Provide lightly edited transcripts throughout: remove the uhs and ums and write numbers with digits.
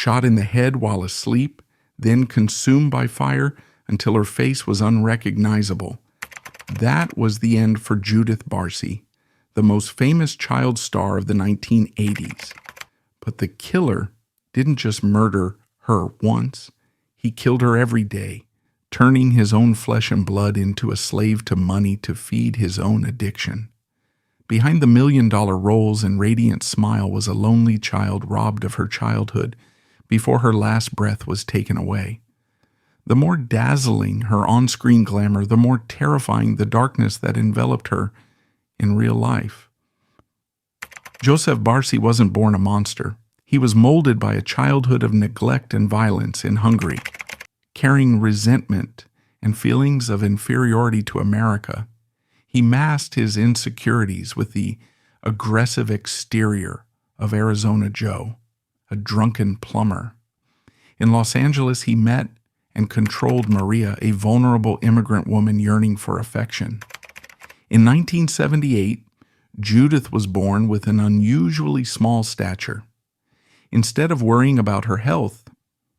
shot in the head while asleep, then consumed by fire until her face was unrecognizable. That was the end for Judith Barsi, the most famous child star of the 1980s. But the killer didn't just murder her once. He killed her every day, turning his own flesh and blood into a slave to money to feed his own addiction. Behind the million-dollar roles and radiant smile was a lonely child robbed of her childhood before her last breath was taken away. The more dazzling her on-screen glamour, the more terrifying the darkness that enveloped her in real life. Judith Barsi wasn't born a monster. He was molded by a childhood of neglect and violence in Hungary, carrying resentment and feelings of inferiority to America. He masked his insecurities with the aggressive exterior of Arizona Joe, a drunken plumber. In Los Angeles, he met and controlled Maria, a vulnerable immigrant woman yearning for affection. In 1978, Judith was born with an unusually small stature. Instead of worrying about her health,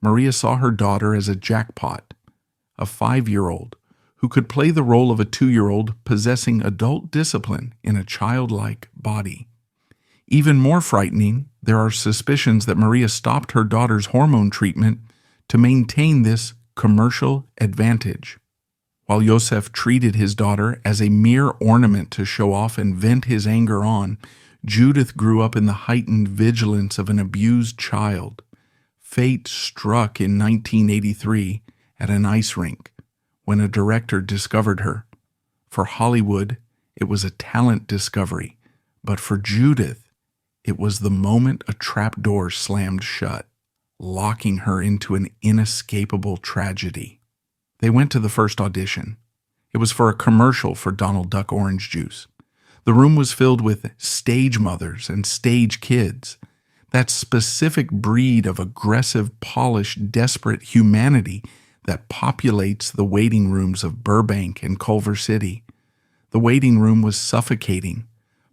Maria saw her daughter as a jackpot, a 5-year-old who could play the role of a 2-year-old possessing adult discipline in a childlike body. Even more frightening, there are suspicions that Maria stopped her daughter's hormone treatment to maintain this commercial advantage. While Josef treated his daughter as a mere ornament to show off and vent his anger on, Judith grew up in the heightened vigilance of an abused child. Fate struck in 1983 at an ice rink when a director discovered her. For Hollywood, it was a talent discovery, but for Judith, it was the moment a trapdoor slammed shut, locking her into an inescapable tragedy. They went to the first audition. It was for a commercial for Donald Duck orange juice. The room was filled with stage mothers and stage kids, that specific breed of aggressive, polished, desperate humanity that populates the waiting rooms of Burbank and Culver City. The waiting room was suffocating.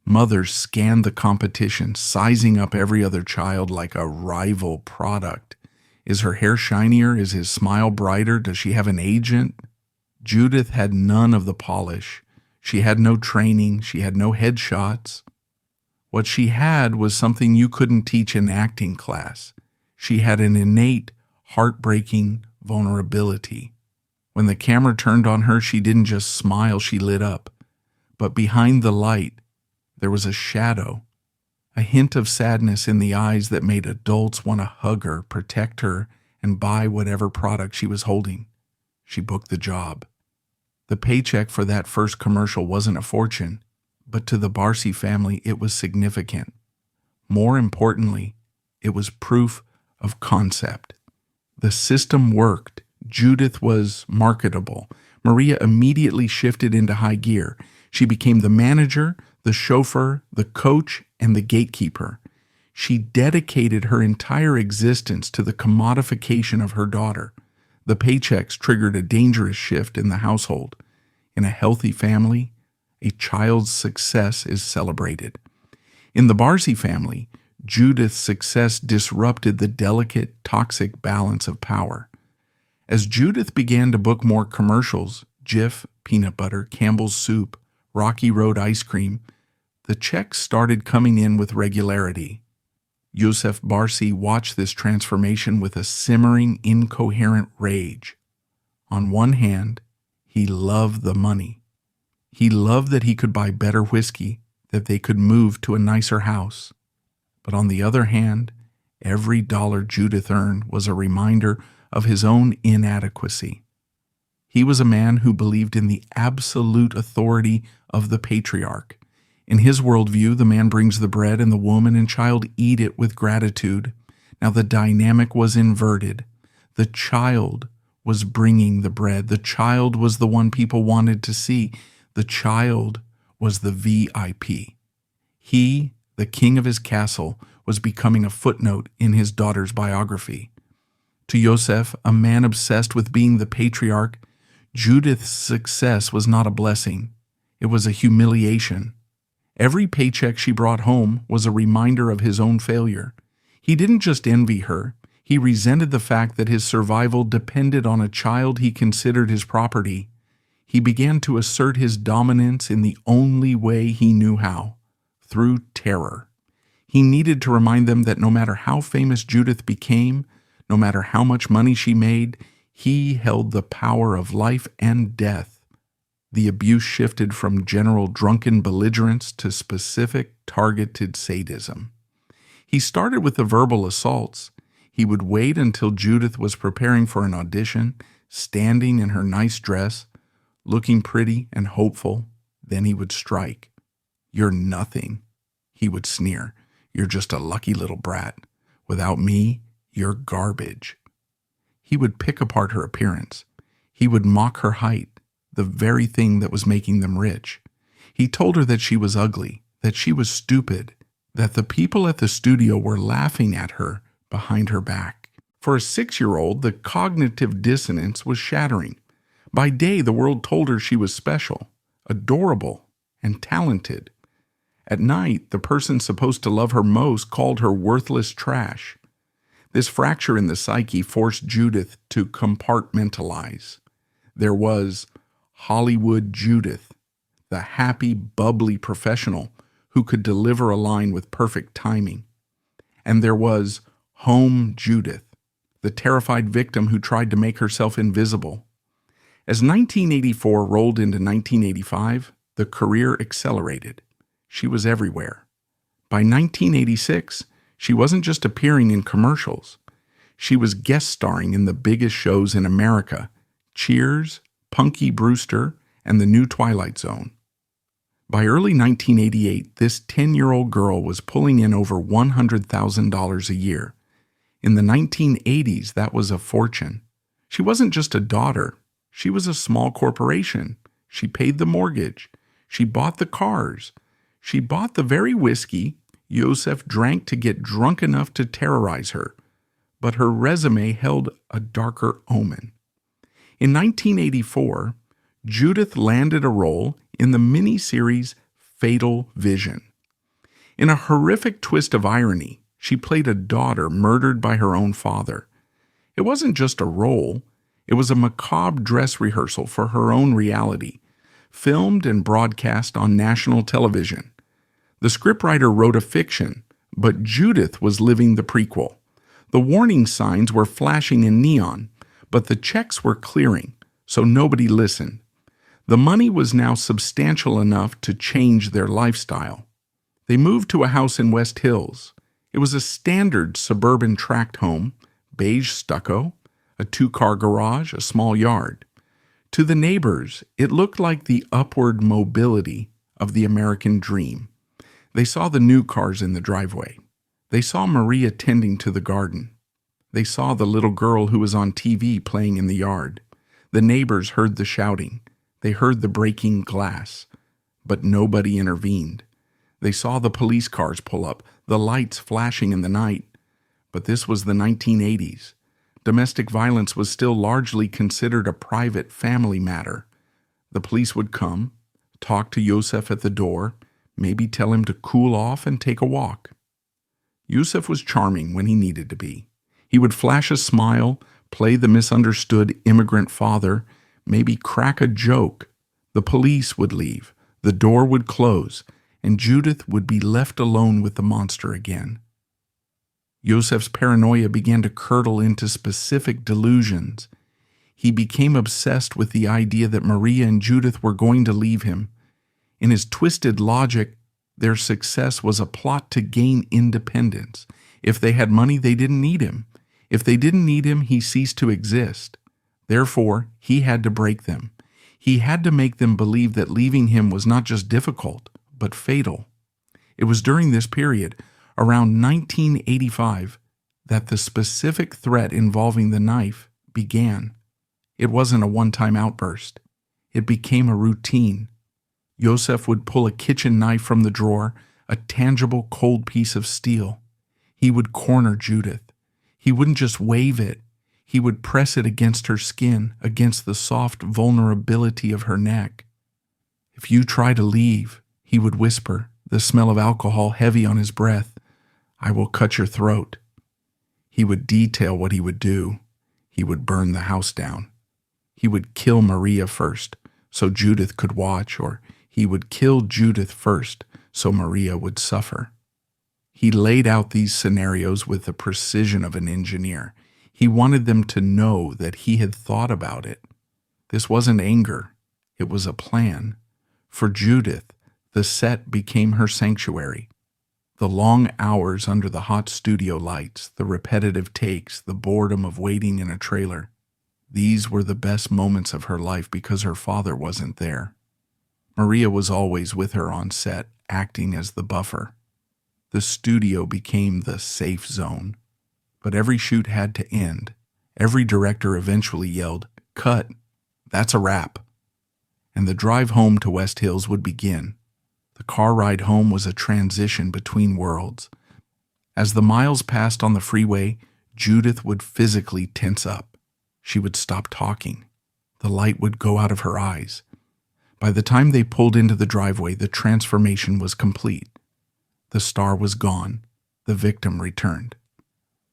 Mothers scanned the competition, sizing up every other child like a rival product. Is her hair shinier? Is his smile brighter? Does she have an agent? Judith had none of the polish. She had no training. She had no headshots. What she had was something you couldn't teach in acting class. She had an innate, heartbreaking vulnerability. When the camera turned on her, she didn't just smile, she lit up. But behind the light, there was a shadow, a hint of sadness in the eyes that made adults want to hug her, protect her, and buy whatever product she was holding. She booked the job. The paycheck for that first commercial wasn't a fortune, but to the Barsi family, it was significant. More importantly, it was proof of concept. The system worked. Judith was marketable. Maria immediately shifted into high gear. She became the manager, the chauffeur, the coach, and the gatekeeper. She dedicated her entire existence to the commodification of her daughter. The paychecks triggered a dangerous shift in the household. In a healthy family, a child's success is celebrated. In the Barsi family, Judith's success disrupted the delicate, toxic balance of power. As Judith began to book more commercials, Jif, peanut butter, Campbell's soup, Rocky Road ice cream, the checks started coming in with regularity. Judith Barsi watched this transformation with a simmering, incoherent rage. On one hand, he loved the money. He loved that he could buy better whiskey, that they could move to a nicer house. But on the other hand, every dollar Judith earned was a reminder of his own inadequacy. He was a man who believed in the absolute authority of the patriarch. In his worldview, the man brings the bread and the woman and child eat it with gratitude. Now the dynamic was inverted. The child was bringing the bread. The child was the one people wanted to see. The child was the VIP. He, the king of his castle, was becoming a footnote in his daughter's biography. To Josef, a man obsessed with being the patriarch, Judith's success was not a blessing. It was a humiliation. Every paycheck she brought home was a reminder of his own failure. He didn't just envy her. He resented the fact that his survival depended on a child he considered his property. He began to assert his dominance in the only way he knew how, through terror. He needed to remind them that no matter how famous Judith became, no matter how much money she made, he held the power of life and death. The abuse shifted from general drunken belligerence to specific, targeted sadism. He started with the verbal assaults. He would wait until Judith was preparing for an audition, standing in her nice dress, looking pretty and hopeful. Then he would strike. "You're nothing," he would sneer. "You're just a lucky little brat. Without me, you're garbage." He would pick apart her appearance. He would mock her height, the very thing that was making them rich. He told her that she was ugly, that she was stupid, that the people at the studio were laughing at her behind her back. For a 6-year-old, the cognitive dissonance was shattering. By day, the world told her she was special, adorable, and talented. At night, the person supposed to love her most called her worthless trash. This fracture in the psyche forced Judith to compartmentalize. There was Hollywood Judith, the happy, bubbly professional who could deliver a line with perfect timing. And there was Home Judith, the terrified victim who tried to make herself invisible. As 1984 rolled into 1985, the career accelerated. She was everywhere. By 1986, she wasn't just appearing in commercials. She was guest starring in the biggest shows in America: Cheers, Punky Brewster, and The New Twilight Zone. By early 1988, this 10-year-old girl was pulling in over $100,000 a year. In the 1980s, that was a fortune. She wasn't just a daughter. She was a small corporation. She paid the mortgage. She bought the cars. She bought the very whiskey Joseph drank to get drunk enough to terrorize her. But her resume held a darker omen. In 1984, Judith landed a role in the miniseries Fatal Vision. In a horrific twist of irony, she played a daughter murdered by her own father. It wasn't just a role, it was a macabre dress rehearsal for her own reality, filmed and broadcast on national television. The scriptwriter wrote a fiction, but Judith was living the prequel. The warning signs were flashing in neon, but the checks were clearing, so nobody listened. The money was now substantial enough to change their lifestyle. They moved to a house in West Hills. It was a standard suburban tract home, beige stucco, a 2-car garage, a small yard. To the neighbors, it looked like the upward mobility of the American dream. They saw the new cars in the driveway. They saw Maria tending to the garden. They saw the little girl who was on TV playing in the yard. The neighbors heard the shouting. They heard the breaking glass. But nobody intervened. They saw the police cars pull up, the lights flashing in the night. But this was the 1980s. Domestic violence was still largely considered a private family matter. The police would come, talk to Joseph at the door, maybe tell him to cool off and take a walk. Joseph was charming when he needed to be. He would flash a smile, play the misunderstood immigrant father, maybe crack a joke. The police would leave, the door would close, and Judith would be left alone with the monster again. Joseph's paranoia began to curdle into specific delusions. He became obsessed with the idea that Maria and Judith were going to leave him. In his twisted logic, their success was a plot to gain independence. If they had money, they didn't need him. If they didn't need him, he ceased to exist. Therefore, he had to break them. He had to make them believe that leaving him was not just difficult, but fatal. It was during this period, around 1985, that the specific threat involving the knife began. It wasn't a one-time outburst. It became a routine. Joseph would pull a kitchen knife from the drawer, a tangible cold piece of steel. He would corner Judith. He wouldn't just wave it. He would press it against her skin, against the soft vulnerability of her neck. "If you try to leave," he would whisper, the smell of alcohol heavy on his breath, "I will cut your throat." He would detail what he would do. He would burn the house down. He would kill Maria first, so Judith could watch, or he would kill Judith first, so Maria would suffer. He laid out these scenarios with the precision of an engineer. He wanted them to know that he had thought about it. This wasn't anger. It was a plan. For Judith, the set became her sanctuary. The long hours under the hot studio lights, the repetitive takes, the boredom of waiting in a trailer. These were the best moments of her life because her father wasn't there. Maria was always with her on set, acting as the buffer. The studio became the safe zone. But every shoot had to end. Every director eventually yelled, "Cut! That's a wrap." And the drive home to West Hills would begin. The car ride home was a transition between worlds. As the miles passed on the freeway, Judith would physically tense up. She would stop talking. The light would go out of her eyes. By the time they pulled into the driveway, the transformation was complete. The star was gone. The victim returned.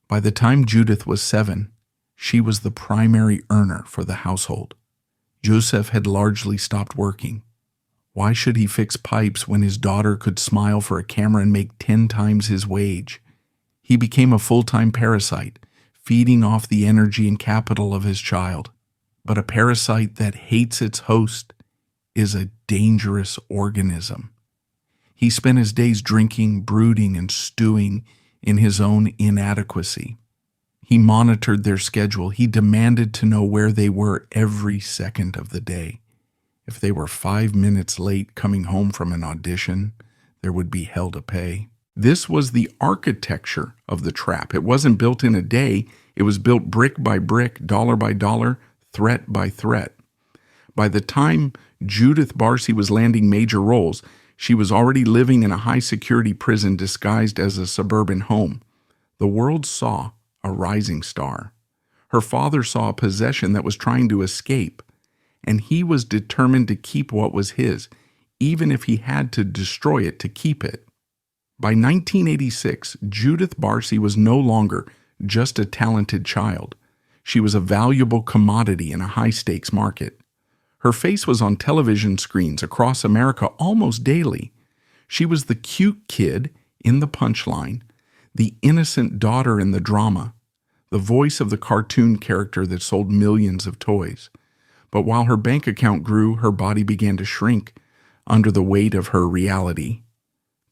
By the time Judith was 7, she was the primary earner for the household. Joseph had largely stopped working. Why should he fix pipes when his daughter could smile for a camera and make 10 times his wage? He became a full-time parasite, feeding off the energy and capital of his child. But a parasite that hates its host is a dangerous organism. He spent his days drinking, brooding, and stewing in his own inadequacy. He monitored their schedule. He demanded to know where they were every second of the day. If they were 5 minutes late coming home from an audition, there would be hell to pay. This was the architecture of the trap. It wasn't built in a day. It was built brick by brick, dollar by dollar, threat by threat. By the time Judith Barsi was landing major roles, she was already living in a high-security prison disguised as a suburban home. The world saw a rising star. Her father saw a possession that was trying to escape, and he was determined to keep what was his, even if he had to destroy it to keep it. By 1986, Judith Barsi was no longer just a talented child. She was a valuable commodity in a high-stakes market. Her face was on television screens across America almost daily. She was the cute kid in the punchline, the innocent daughter in the drama, the voice of the cartoon character that sold millions of toys. But while her bank account grew, her body began to shrink under the weight of her reality.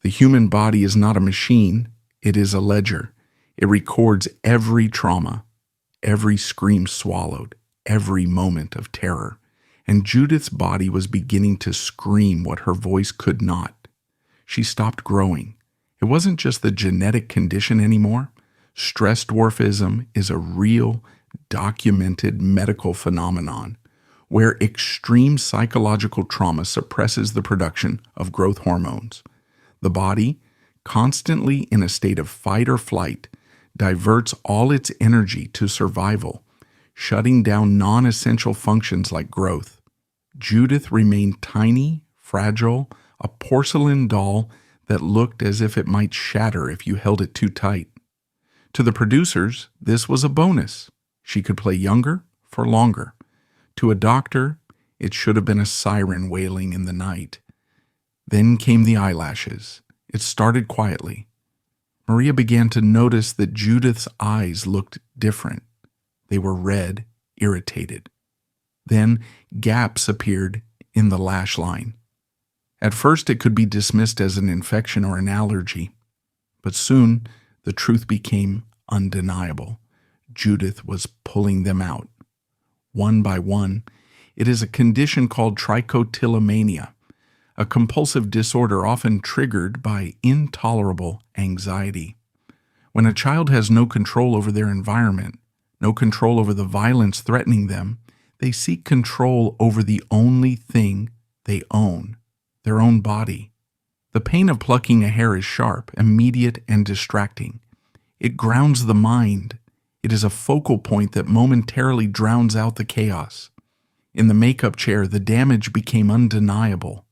The human body is not a machine, it is a ledger. It records every trauma, every scream swallowed, every moment of terror. And Judith's body was beginning to scream what her voice could not. She stopped growing. It wasn't just the genetic condition anymore. Stress dwarfism is a real, documented medical phenomenon where extreme psychological trauma suppresses the production of growth hormones. The body, constantly in a state of fight or flight, diverts all its energy to survival, shutting down non-essential functions like growth. Judith remained tiny, fragile, a porcelain doll that looked as if it might shatter if you held it too tight. To the producers, this was a bonus. She could play younger for longer. To a doctor, it should have been a siren wailing in the night. Then came the eyelashes. It started quietly. Maria began to notice that Judith's eyes looked different. They were red, irritated. Then gaps appeared in the lash line. At first it could be dismissed as an infection or an allergy, but soon the truth became undeniable. Judith was pulling them out. One by one, it is a condition called trichotillomania, a compulsive disorder often triggered by intolerable anxiety. When a child has no control over their environment, no control over the violence threatening them, they seek control over the only thing they own, their own body. The pain of plucking a hair is sharp, immediate, and distracting. It grounds the mind. It is a focal point that momentarily drowns out the chaos. In the makeup chair, the damage became undeniable.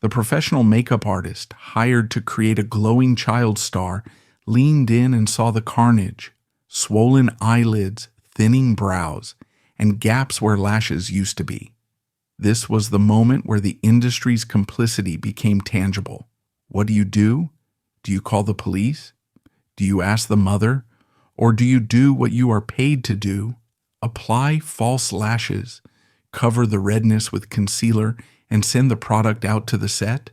The professional makeup artist, hired to create a glowing child star, leaned in and saw the carnage, swollen eyelids, thinning brows, and gaps where lashes used to be. This was the moment where the industry's complicity became tangible. What do? Do you call the police? Do you ask the mother? Or do you do what you are paid to do? Apply false lashes, cover the redness with concealer, and send the product out to the set?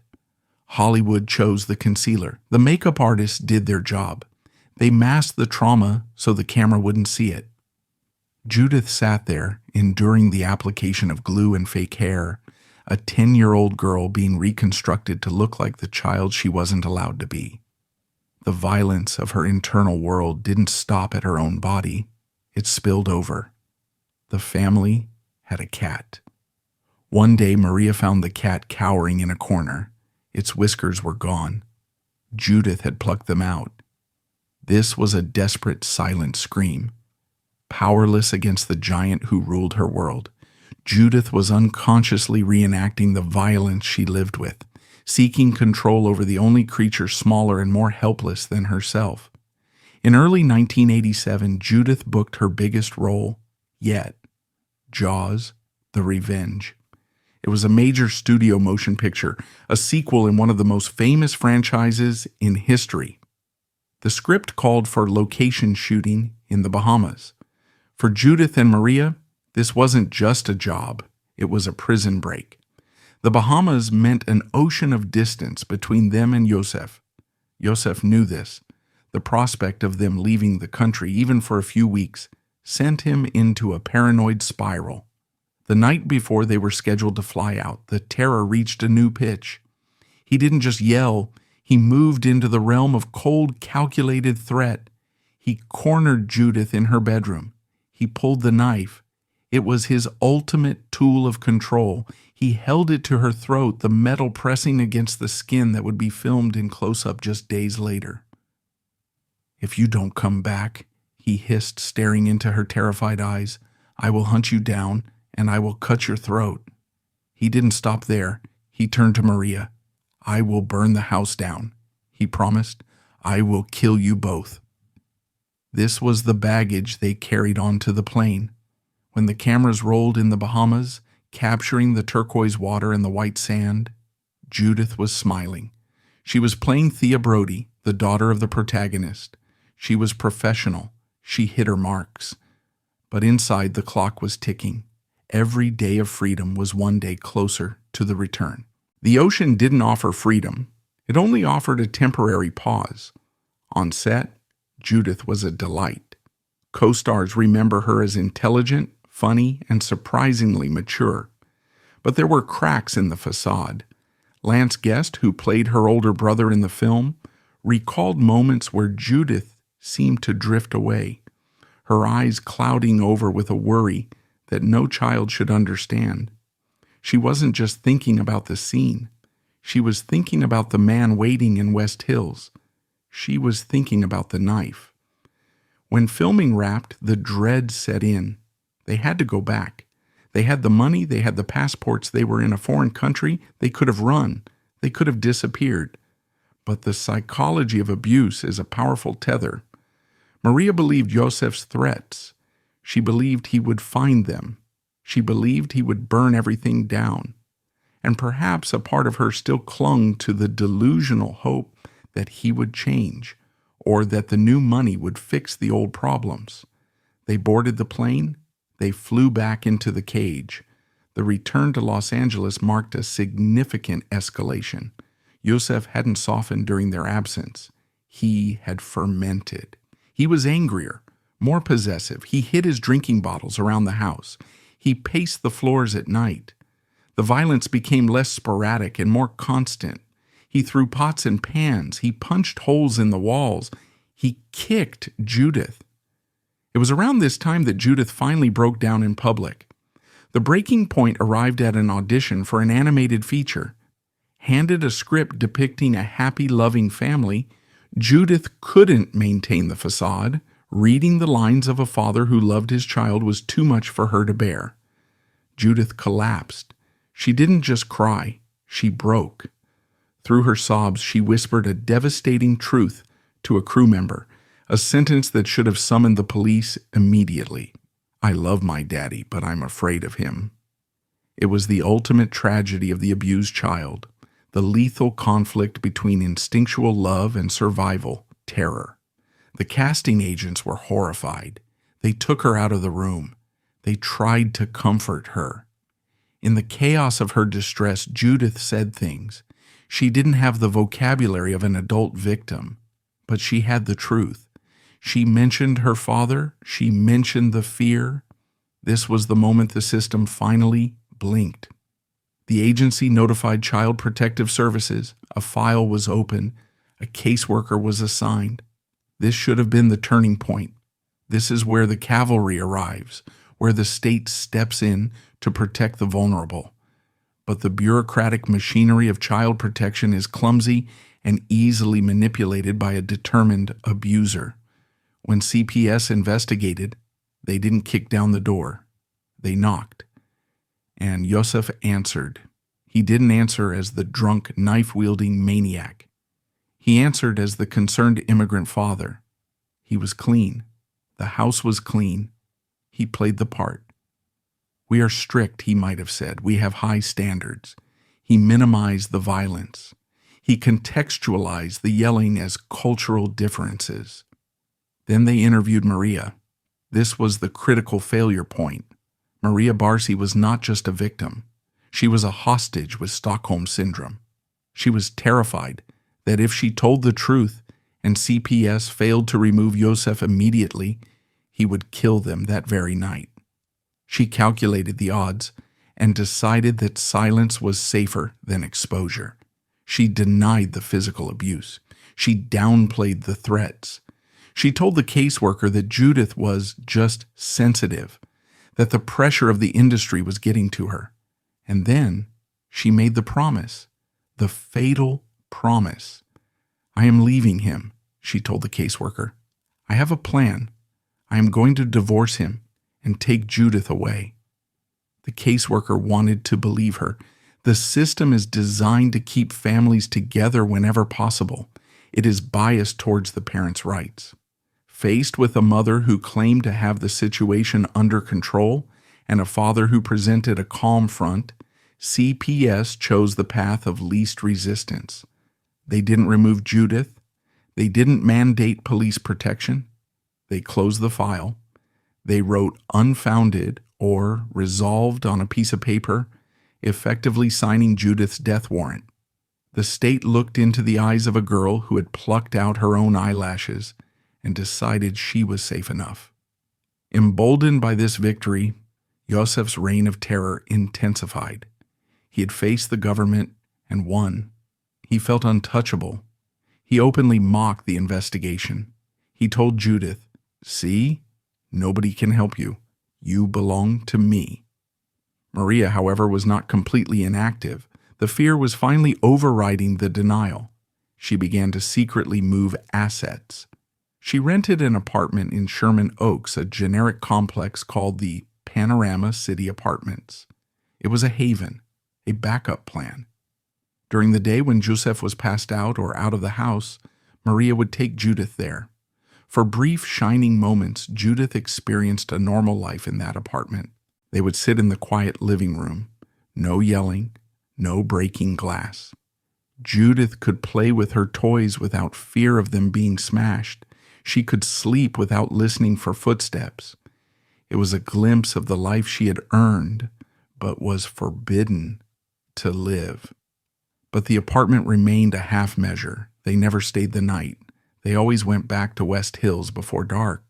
Hollywood chose the concealer. The makeup artists did their job. They masked the trauma so the camera wouldn't see it. Judith sat there, enduring the application of glue and fake hair, a 10-year-old girl being reconstructed to look like the child she wasn't allowed to be. The violence of her internal world didn't stop at her own body. It spilled over. The family had a cat. One day, Maria found the cat cowering in a corner. Its whiskers were gone. Judith had plucked them out. This was a desperate, silent scream. Powerless against the giant who ruled her world, Judith was unconsciously reenacting the violence she lived with, seeking control over the only creature smaller and more helpless than herself. In early 1987, Judith booked her biggest role yet, Jaws: The Revenge. It was a major studio motion picture, a sequel in one of the most famous franchises in history. The script called for location shooting in the Bahamas. For Judith and Maria, this wasn't just a job, it was a prison break. The Bahamas meant an ocean of distance between them and Joseph. Joseph knew this. The prospect of them leaving the country, even for a few weeks, sent him into a paranoid spiral. The night before they were scheduled to fly out, the terror reached a new pitch. He didn't just yell, he moved into the realm of cold, calculated threat. He cornered Judith in her bedroom. He pulled the knife. It was his ultimate tool of control. He held it to her throat, the metal pressing against the skin that would be filmed in close-up just days later. "If you don't come back," he hissed, staring into her terrified eyes, "I will hunt you down, and I will cut your throat." He didn't stop there. He turned to Maria. "I will burn the house down," he promised. "I will kill you both." This was the baggage they carried onto the plane. When the cameras rolled in the Bahamas, capturing the turquoise water and the white sand, Judith was smiling. She was playing Thea Brody, the daughter of the protagonist. She was professional. She hit her marks. But inside, the clock was ticking. Every day of freedom was one day closer to the return. The ocean didn't offer freedom. It only offered a temporary pause. On set, Judith was a delight. Co-stars remember her as intelligent, funny, and surprisingly mature. But there were cracks in the facade. Lance Guest, who played her older brother in the film, recalled moments where Judith seemed to drift away, her eyes clouding over with a worry that no child should understand. She wasn't just thinking about the scene. She was thinking about the man waiting in West Hills. She was thinking about the knife. When filming wrapped, the dread set in. They had to go back. They had the money, they had the passports, they were in a foreign country, they could have run, they could have disappeared. But the psychology of abuse is a powerful tether. Maria believed Joseph's threats. She believed he would find them. She believed he would burn everything down. And perhaps a part of her still clung to the delusional hope that he would change, or that the new money would fix the old problems. They boarded the plane. They flew back into the cage. The return to Los Angeles marked a significant escalation. Joseph hadn't softened during their absence. He had fermented. He was angrier, more possessive. He hid his drinking bottles around the house. He paced the floors at night. The violence became less sporadic and more constant. He threw pots and pans. He punched holes in the walls. He kicked Judith. It was around this time that Judith finally broke down in public. The breaking point arrived at an audition for an animated feature. Handed a script depicting a happy, loving family, Judith couldn't maintain the facade. Reading the lines of a father who loved his child was too much for her to bear. Judith collapsed. She didn't just cry. She broke. Through her sobs, she whispered a devastating truth to a crew member, a sentence that should have summoned the police immediately. I love my daddy, but I'm afraid of him. It was the ultimate tragedy of the abused child, the lethal conflict between instinctual love and survival, terror. The casting agents were horrified. They took her out of the room. They tried to comfort her. In the chaos of her distress, Judith said things. She didn't have the vocabulary of an adult victim, but she had the truth. She mentioned her father. She mentioned the fear. This was the moment the system finally blinked. The agency notified Child Protective Services. A file was open. A caseworker was assigned. This should have been the turning point. This is where the cavalry arrives, where the state steps in to protect the vulnerable. But the bureaucratic machinery of child protection is clumsy and easily manipulated by a determined abuser. When CPS investigated, they didn't kick down the door. They knocked. And Joseph answered. He didn't answer as the drunk, knife-wielding maniac. He answered as the concerned immigrant father. He was clean. The house was clean. He played the part. We are strict, he might have said. We have high standards. He minimized the violence. He contextualized the yelling as cultural differences. Then they interviewed Maria. This was the critical failure point. Maria Barsi was not just a victim. She was a hostage with Stockholm Syndrome. She was terrified that if she told the truth and CPS failed to remove Joseph immediately, he would kill them that very night. She calculated the odds and decided that silence was safer than exposure. She denied the physical abuse. She downplayed the threats. She told the caseworker that Judith was just sensitive, that the pressure of the industry was getting to her. And then she made the promise, the fatal promise. I am leaving him, she told the caseworker. I have a plan. I am going to divorce him and take Judith away. The caseworker wanted to believe her. The system is designed to keep families together whenever possible. It is biased towards the parents' rights. Faced with a mother who claimed to have the situation under control and a father who presented a calm front, CPS chose the path of least resistance. They didn't remove Judith. They didn't mandate police protection. They closed the file. They wrote unfounded or resolved on a piece of paper, effectively signing Judith's death warrant. The state looked into the eyes of a girl who had plucked out her own eyelashes and decided she was safe enough. Emboldened by this victory, Joseph's reign of terror intensified. He had faced the government and won. He felt untouchable. He openly mocked the investigation. He told Judith, "See, nobody can help you. You belong to me." Maria, however, was not completely inactive. The fear was finally overriding the denial. She began to secretly move assets. She rented an apartment in Sherman Oaks, a generic complex called the Panorama City Apartments. It was a haven, a backup plan. During the day when Joseph was passed out or out of the house, Maria would take Judith there. For brief, shining moments, Judith experienced a normal life in that apartment. They would sit in the quiet living room. No yelling, no breaking glass. Judith could play with her toys without fear of them being smashed. She could sleep without listening for footsteps. It was a glimpse of the life she had earned, but was forbidden to live. But the apartment remained a half measure. They never stayed the night. They always went back to West Hills before dark.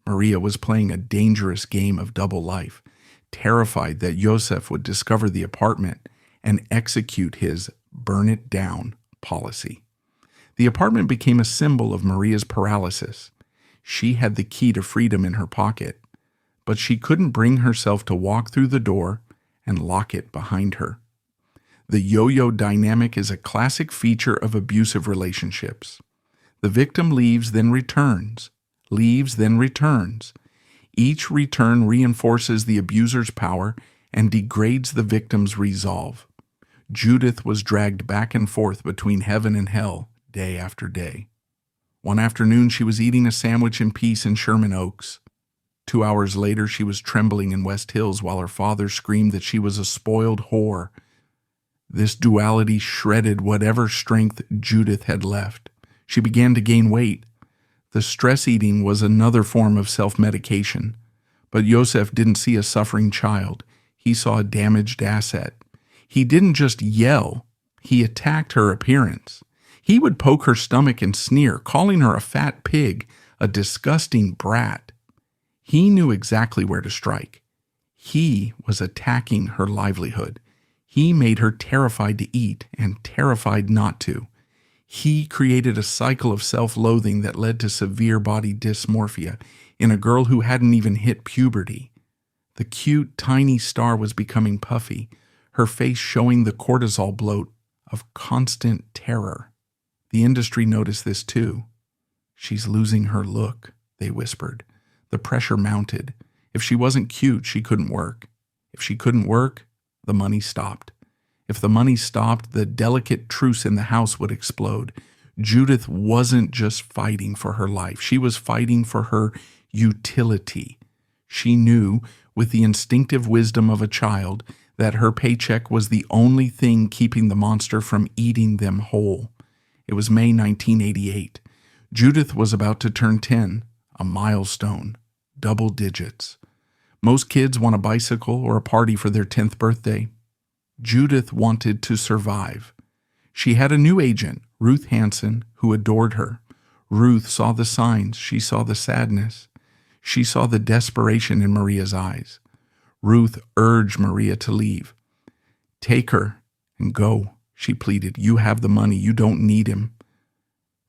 Maria was playing a dangerous game of double life, terrified that Joseph would discover the apartment and execute his burn it down policy. The apartment became a symbol of Maria's paralysis. She had the key to freedom in her pocket, but she couldn't bring herself to walk through the door and lock it behind her. The yo-yo dynamic is a classic feature of abusive relationships. The victim leaves, then returns, leaves, then returns. Each return reinforces the abuser's power and degrades the victim's resolve. Judith was dragged back and forth between heaven and hell day after day. One afternoon, she was eating a sandwich in peace in Sherman Oaks. 2 hours later, she was trembling in West Hills while her father screamed that she was a spoiled whore. This duality shredded whatever strength Judith had left. She began to gain weight. The stress eating was another form of self-medication. But Joseph didn't see a suffering child. He saw a damaged asset. He didn't just yell. He attacked her appearance. He would poke her stomach and sneer, calling her a fat pig, a disgusting brat. He knew exactly where to strike. He was attacking her livelihood. He made her terrified to eat and terrified not to. He created a cycle of self-loathing that led to severe body dysmorphia in a girl who hadn't even hit puberty. The cute, tiny star was becoming puffy, her face showing the cortisol bloat of constant terror. The industry noticed this too. "She's losing her look," they whispered. The pressure mounted. If she wasn't cute, she couldn't work. If she couldn't work, the money stopped. If the money stopped, the delicate truce in the house would explode. Judith wasn't just fighting for her life. She was fighting for her utility. She knew, with the instinctive wisdom of a child, that her paycheck was the only thing keeping the monster from eating them whole. It was May 1988. Judith was about to turn 10, a milestone, double digits. Most kids want a bicycle or a party for their 10th birthday. Judith wanted to survive. She had a new agent, Ruth Hansen, who adored her. Ruth saw the signs. She saw the sadness. She saw the desperation in Maria's eyes. Ruth urged Maria to leave. "Take her and go," she pleaded. "You have the money. You don't need him."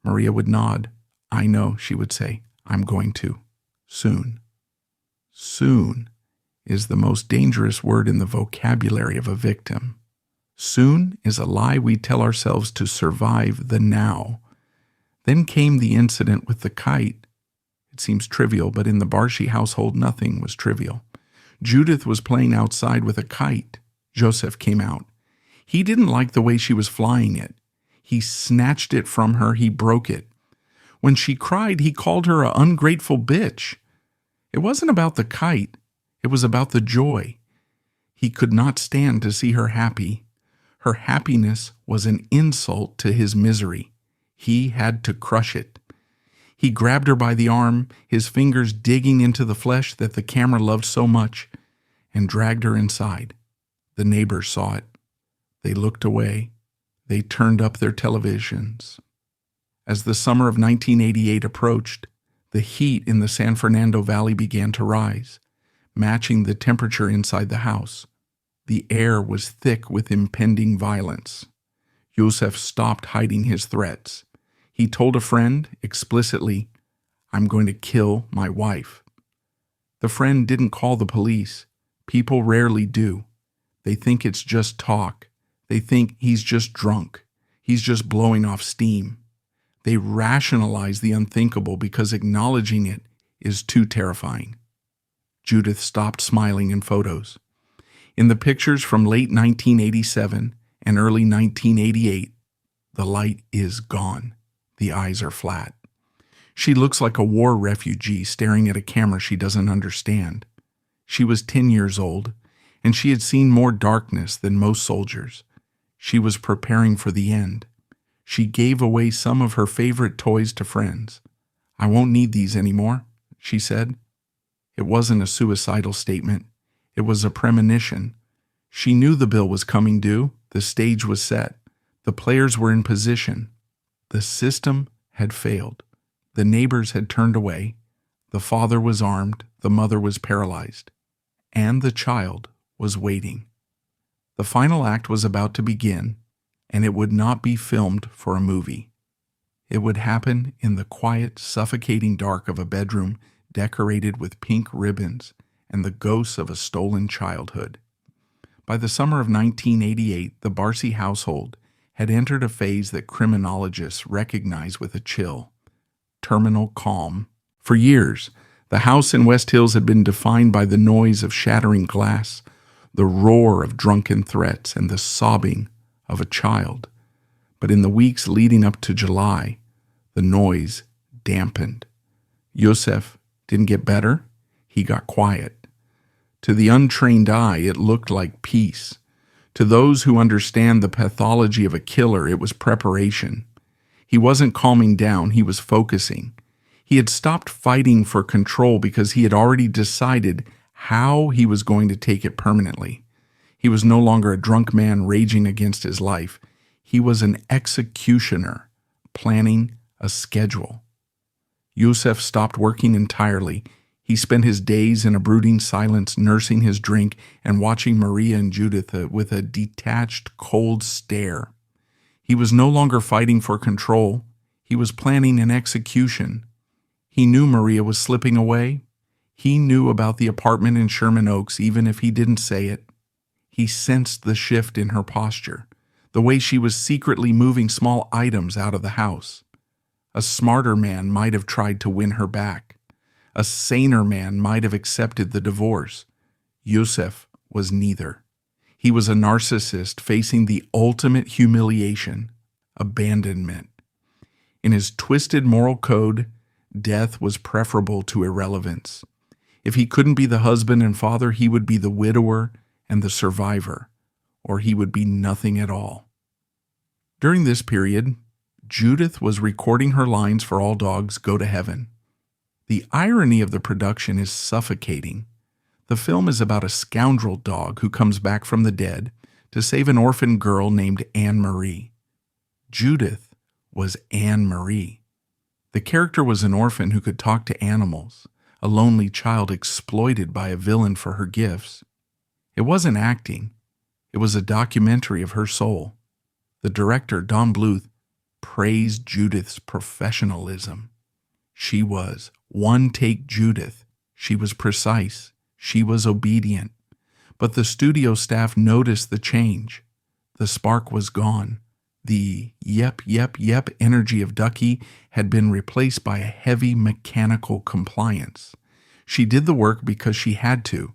Maria would nod. "I know," she would say. "I'm going to. Soon." Soon is the most dangerous word in the vocabulary of a victim. Soon is a lie we tell ourselves to survive the now. Then came the incident with the kite. It seems trivial, but in the Barsi household, nothing was trivial. Judith was playing outside with a kite. Joseph came out. He didn't like the way she was flying it. He snatched it from her. He broke it. When she cried, he called her an ungrateful bitch. It wasn't about the kite. It was about the joy. He could not stand to see her happy. Her happiness was an insult to his misery. He had to crush it. He grabbed her by the arm, his fingers digging into the flesh that the camera loved so much, and dragged her inside. The neighbors saw it. They looked away. They turned up their televisions. As the summer of 1988 approached, the heat in the San Fernando Valley began to rise, matching the temperature inside the house. The air was thick with impending violence. Joseph stopped hiding his threats. He told a friend, explicitly, "I'm going to kill my wife." The friend didn't call the police. People rarely do. They think it's just talk. They think he's just drunk. He's just blowing off steam. They rationalize the unthinkable because acknowledging it is too terrifying. Judith stopped smiling in photos. In the pictures from late 1987 and early 1988, the light is gone. The eyes are flat. She looks like a war refugee staring at a camera she doesn't understand. She was 10 years old, and she had seen more darkness than most soldiers. She was preparing for the end. She gave away some of her favorite toys to friends. "I won't need these anymore," she said. It wasn't a suicidal statement. It was a premonition. She knew the bill was coming due. The stage was set. The players were in position. The system had failed. The neighbors had turned away. The father was armed. The mother was paralyzed. And the child was waiting. The final act was about to begin, and it would not be filmed for a movie. It would happen in the quiet, suffocating dark of a bedroom decorated with pink ribbons and the ghosts of a stolen childhood. By the summer of 1988, the Barsi household had entered a phase that criminologists recognize with a chill: terminal calm. For years, the house in West Hills had been defined by the noise of shattering glass, the roar of drunken threats, and the sobbing of a child. But in the weeks leading up to July, the noise dampened. Yosef didn't get better, he got quiet. To the untrained eye, it looked like peace. To those who understand the pathology of a killer, it was preparation. He wasn't calming down, he was focusing. He had stopped fighting for control because he had already decided how he was going to take it permanently. He was no longer a drunk man raging against his life. He was an executioner, planning a schedule. Yosef stopped working entirely. He spent his days in a brooding silence, nursing his drink and watching Maria and Judith with a detached, cold stare. He was no longer fighting for control. He was planning an execution. He knew Maria was slipping away. He knew about the apartment in Sherman Oaks, even if he didn't say it. He sensed the shift in her posture, the way she was secretly moving small items out of the house. A smarter man might have tried to win her back. A saner man might have accepted the divorce. Yosef was neither. He was a narcissist facing the ultimate humiliation, abandonment. In his twisted moral code, death was preferable to irrelevance. If he couldn't be the husband and father, he would be the widower and the survivor, or he would be nothing at all. During this period, Judith was recording her lines for All Dogs Go to Heaven. The irony of the production is suffocating. The film is about a scoundrel dog who comes back from the dead to save an orphan girl named Anne Marie. Judith was Anne Marie. The character was an orphan who could talk to animals, a lonely child exploited by a villain for her gifts. It wasn't acting. It was a documentary of her soul. The director, Don Bluth, praised Judith's professionalism. She was one-take Judith. She was precise. She was obedient. But the studio staff noticed the change. The spark was gone. The yep, yep, yep energy of Ducky had been replaced by a heavy mechanical compliance. She did the work because she had to.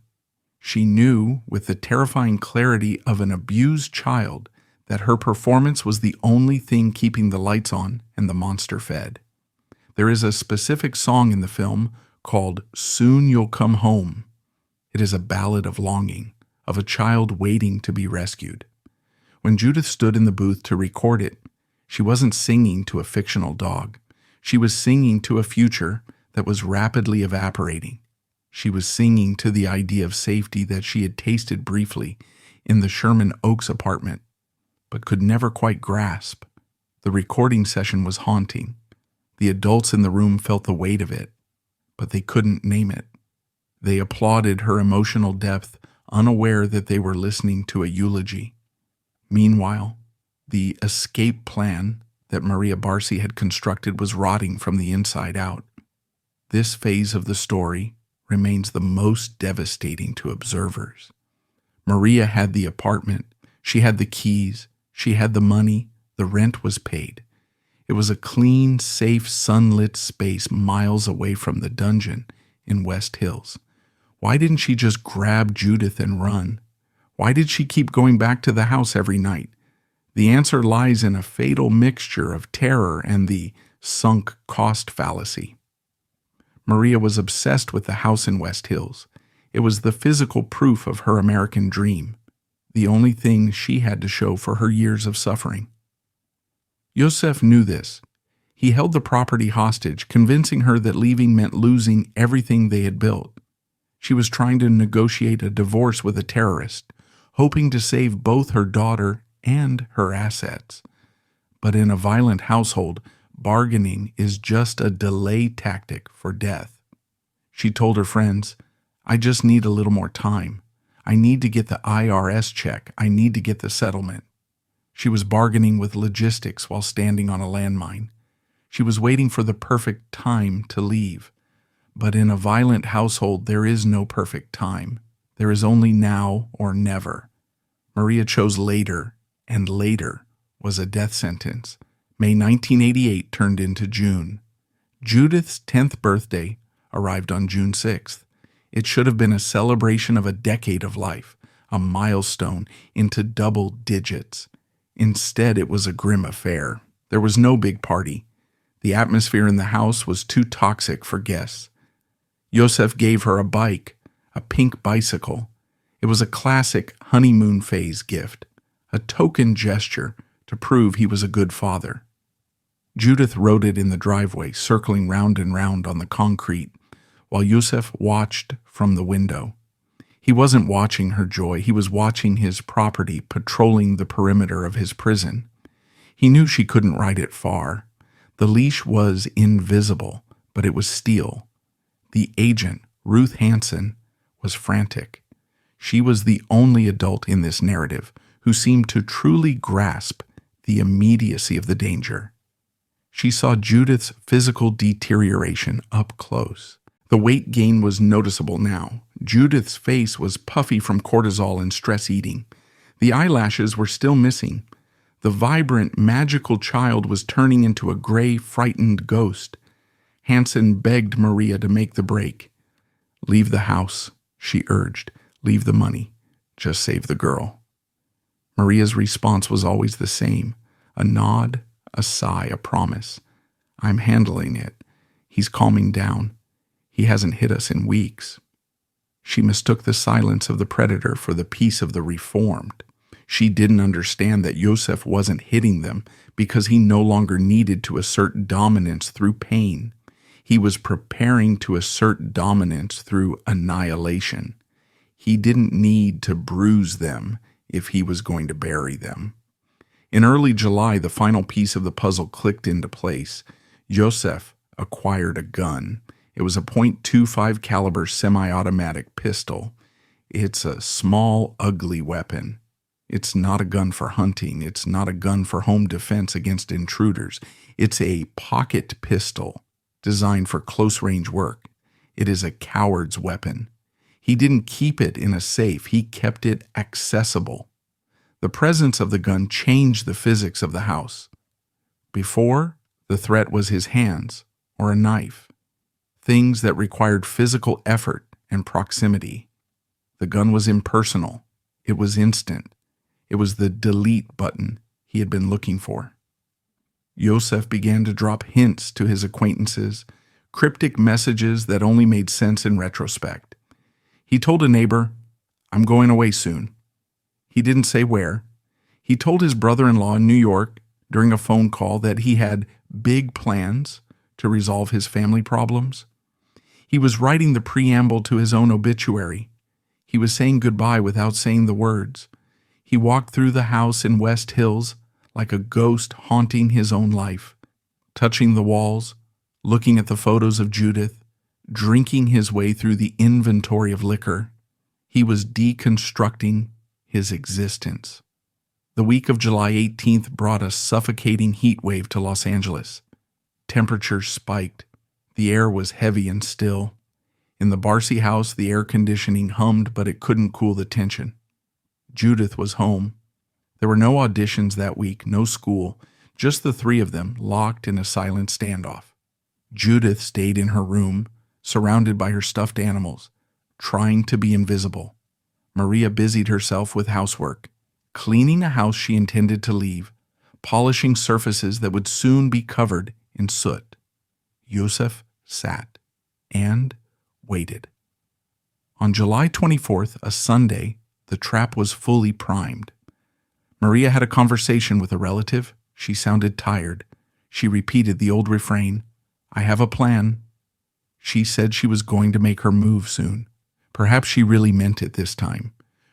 She knew, with the terrifying clarity of an abused child, that her performance was the only thing keeping the lights on and the monster fed. There is a specific song in the film called Soon You'll Come Home. It is a ballad of longing, of a child waiting to be rescued. When Judith stood in the booth to record it, she wasn't singing to a fictional dog. She was singing to a future that was rapidly evaporating. She was singing to the idea of safety that she had tasted briefly in the Sherman Oaks apartment, but could never quite grasp. The recording session was haunting. The adults in the room felt the weight of it, but they couldn't name it. They applauded her emotional depth, unaware that they were listening to a eulogy. Meanwhile, the escape plan that Maria Barsi had constructed was rotting from the inside out. This phase of the story remains the most devastating to observers. Maria had the apartment, she had the keys, she had the money, the rent was paid. It was a clean, safe, sunlit space miles away from the dungeon in West Hills. Why didn't she just grab Judith and run? Why did she keep going back to the house every night? The answer lies in a fatal mixture of terror and the sunk cost fallacy. Maria was obsessed with the house in West Hills. It was the physical proof of her American dream, the only thing she had to show for her years of suffering. Yosef knew this. He held the property hostage, convincing her that leaving meant losing everything they had built. She was trying to negotiate a divorce with a terrorist, hoping to save both her daughter and her assets. But in a violent household, bargaining is just a delay tactic for death. She told her friends, "I just need a little more time. I need to get the IRS check. I need to get the settlement." She was bargaining with logistics while standing on a landmine. She was waiting for the perfect time to leave. But in a violent household, there is no perfect time. There is only now or never. Maria chose later, and later was a death sentence. May 1988 turned into June. Judith's 10th birthday arrived on June 6th. It should have been a celebration of a decade of life, a milestone into double digits. Instead, it was a grim affair. There was no big party. The atmosphere in the house was too toxic for guests. Joseph gave her a bike, a pink bicycle. It was a classic honeymoon phase gift, a token gesture to prove he was a good father. Judith rode it in the driveway, circling round and round on the concrete, while Joseph watched from the window. He wasn't watching her joy, he was watching his property patrolling the perimeter of his prison. He knew she couldn't ride it far. The leash was invisible, but it was steel. The agent, Ruth Hansen, was frantic. She was the only adult in this narrative who seemed to truly grasp the immediacy of the danger. She saw Judith's physical deterioration up close. The weight gain was noticeable now. Judith's face was puffy from cortisol and stress eating. The eyelashes were still missing. The vibrant, magical child was turning into a gray, frightened ghost. Hansen begged Maria to make the break. "Leave the house," she urged. "Leave the money. Just save the girl." Maria's response was always the same. A nod, a sigh, a promise. "I'm handling it. He's calming down. He hasn't hit us in weeks." She mistook the silence of the predator for the peace of the reformed. She didn't understand that Joseph wasn't hitting them because he no longer needed to assert dominance through pain. He was preparing to assert dominance through annihilation. He didn't need to bruise them if he was going to bury them. In early July, the final piece of the puzzle clicked into place. Joseph acquired a gun. It was a .25 caliber semi-automatic pistol. It's a small, ugly weapon. It's not a gun for hunting. It's not a gun for home defense against intruders. It's a pocket pistol designed for close-range work. It is a coward's weapon. He didn't keep it in a safe. He kept it accessible. The presence of the gun changed the physics of the house. Before, the threat was his hands or a knife, things that required physical effort and proximity. The gun was impersonal. It was instant. It was the delete button he had been looking for. Joseph began to drop hints to his acquaintances, cryptic messages that only made sense in retrospect. He told a neighbor, "I'm going away soon." He didn't say where. He told his brother-in-law in New York during a phone call that he had big plans to resolve his family problems. He was writing the preamble to his own obituary. He was saying goodbye without saying the words. He walked through the house in West Hills like a ghost haunting his own life, touching the walls, looking at the photos of Judith, drinking his way through the inventory of liquor. He was deconstructing his existence. The week of July 18th brought a suffocating heat wave to Los Angeles. Temperatures spiked. The air was heavy and still. In the Barsi house, the air conditioning hummed, but it couldn't cool the tension. Judith was home. There were no auditions that week, no school, just the three of them locked in a silent standoff. Judith stayed in her room, surrounded by her stuffed animals, trying to be invisible. Maria busied herself with housework, cleaning a house she intended to leave, polishing surfaces that would soon be covered in soot. Joseph sat and waited. On July 24th, a Sunday, the trap was fully primed. Maria had a conversation with a relative. She sounded tired. She repeated the old refrain, "I have a plan." She said she was going to make her move soon. Perhaps she really meant it this time.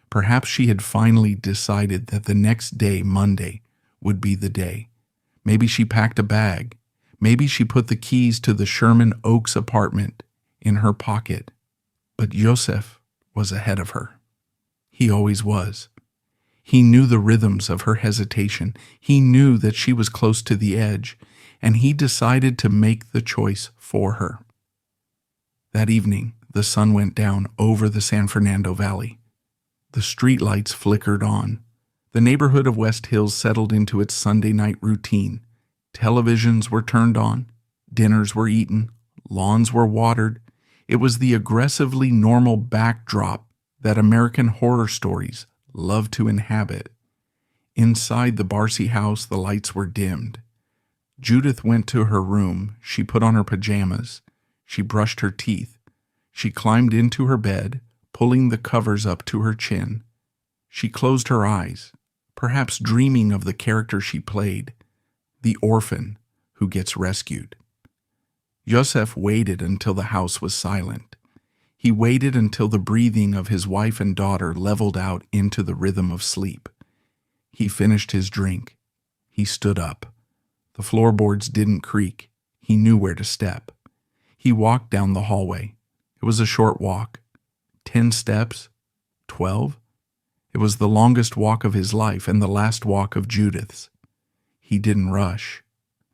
Perhaps she had finally decided that the next day, Monday, would be the day. Maybe she packed a bag. Maybe she put the keys to the Sherman Oaks apartment in her pocket. But Joseph was ahead of her. He always was. He knew the rhythms of her hesitation. He knew that she was close to the edge, and he decided to make the choice for her. That evening, the sun went down over the San Fernando Valley. The streetlights flickered on. The neighborhood of West Hills settled into its Sunday night routine. Televisions were turned on. Dinners were eaten. Lawns were watered. It was the aggressively normal backdrop that American horror stories love to inhabit. Inside the Barsi house, the lights were dimmed. Judith went to her room. She put on her pajamas. She brushed her teeth. She climbed into her bed, pulling the covers up to her chin. She closed her eyes, perhaps dreaming of the character she played, the orphan who gets rescued. Joseph waited until the house was silent. He waited until the breathing of his wife and daughter leveled out into the rhythm of sleep. He finished his drink. He stood up. The floorboards didn't creak. He knew where to step. He walked down the hallway. It was a short walk. 10 steps? 12? It was the longest walk of his life and the last walk of Judith's. He didn't rush.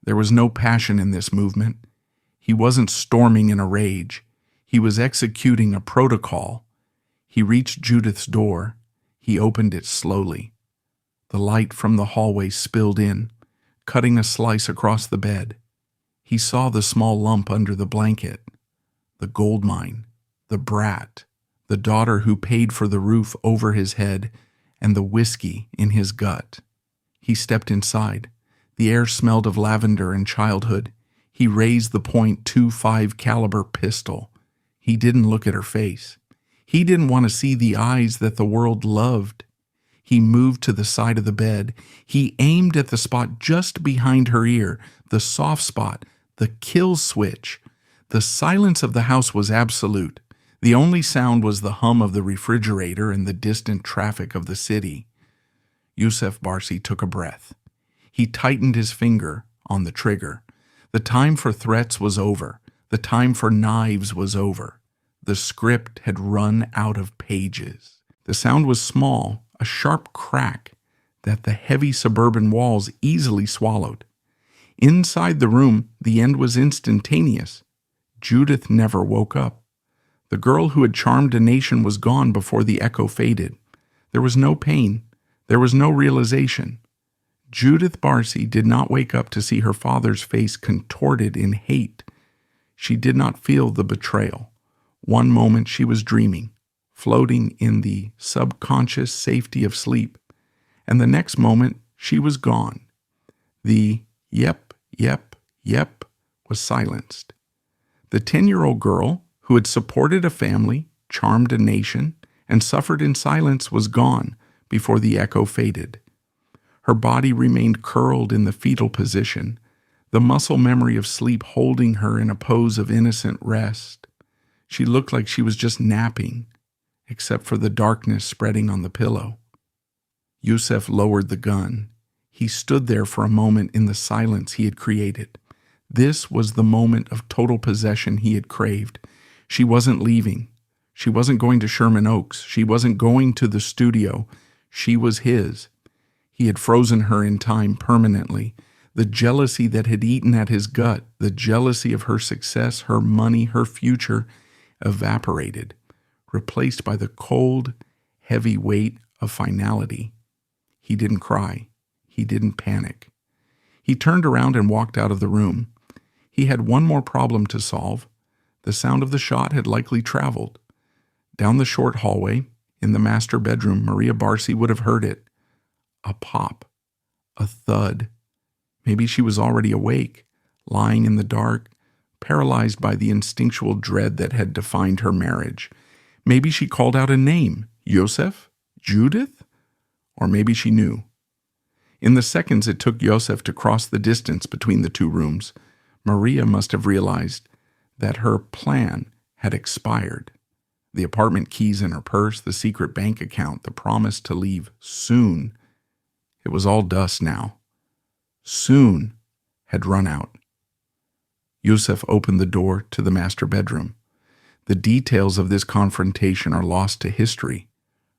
There was no passion in this movement. He wasn't storming in a rage. He was executing a protocol. He reached Judith's door. He opened it slowly. The light from the hallway spilled in, cutting a slice across the bed. He saw the small lump under the blanket, the gold mine, the brat, the daughter who paid for the roof over his head, and the whiskey in his gut. He stepped inside. The air smelled of lavender and childhood. He raised the .25 caliber pistol. He didn't look at her face. He didn't want to see the eyes that the world loved. He moved to the side of the bed. He aimed at the spot just behind her ear, the soft spot, the kill switch. The silence of the house was absolute. The only sound was the hum of the refrigerator and the distant traffic of the city. Judith Barsi took a breath. He tightened his finger on the trigger. The time for threats was over. The time for knives was over. The script had run out of pages. The sound was small, a sharp crack that the heavy suburban walls easily swallowed. Inside the room, the end was instantaneous. Judith never woke up. The girl who had charmed a nation was gone before the echo faded. There was no pain. There was no realization. Judith Barsi did not wake up to see her father's face contorted in hate. She did not feel the betrayal. One moment she was dreaming, floating in the subconscious safety of sleep, and the next moment she was gone. The yep, yep, yep was silenced. The 10-year-old girl who had supported a family, charmed a nation, and suffered in silence was gone before the echo faded. Her body remained curled in the fetal position, the muscle memory of sleep holding her in a pose of innocent rest. She looked like she was just napping, except for the darkness spreading on the pillow. Joseph lowered the gun. He stood there for a moment in the silence he had created. This was the moment of total possession he had craved. She wasn't leaving. She wasn't going to Sherman Oaks. She wasn't going to the studio. She was his. He had frozen her in time permanently. The jealousy that had eaten at his gut, the jealousy of her success, her money, her future, evaporated, replaced by the cold, heavy weight of finality. He didn't cry. He didn't panic. He turned around and walked out of the room. He had one more problem to solve. The sound of the shot had likely traveled. Down the short hallway, in the master bedroom, Maria Barsi would have heard it. A pop. A thud. Maybe she was already awake, lying in the dark, paralyzed by the instinctual dread that had defined her marriage. Maybe she called out a name. Joseph? Judith? Or maybe she knew. In the seconds it took Joseph to cross the distance between the two rooms, Maria must have realized that her plan had expired. The apartment keys in her purse, the secret bank account, the promise to leave soon. It was all dust now. Soon had run out. Joseph opened the door to the master bedroom. The details of this confrontation are lost to history,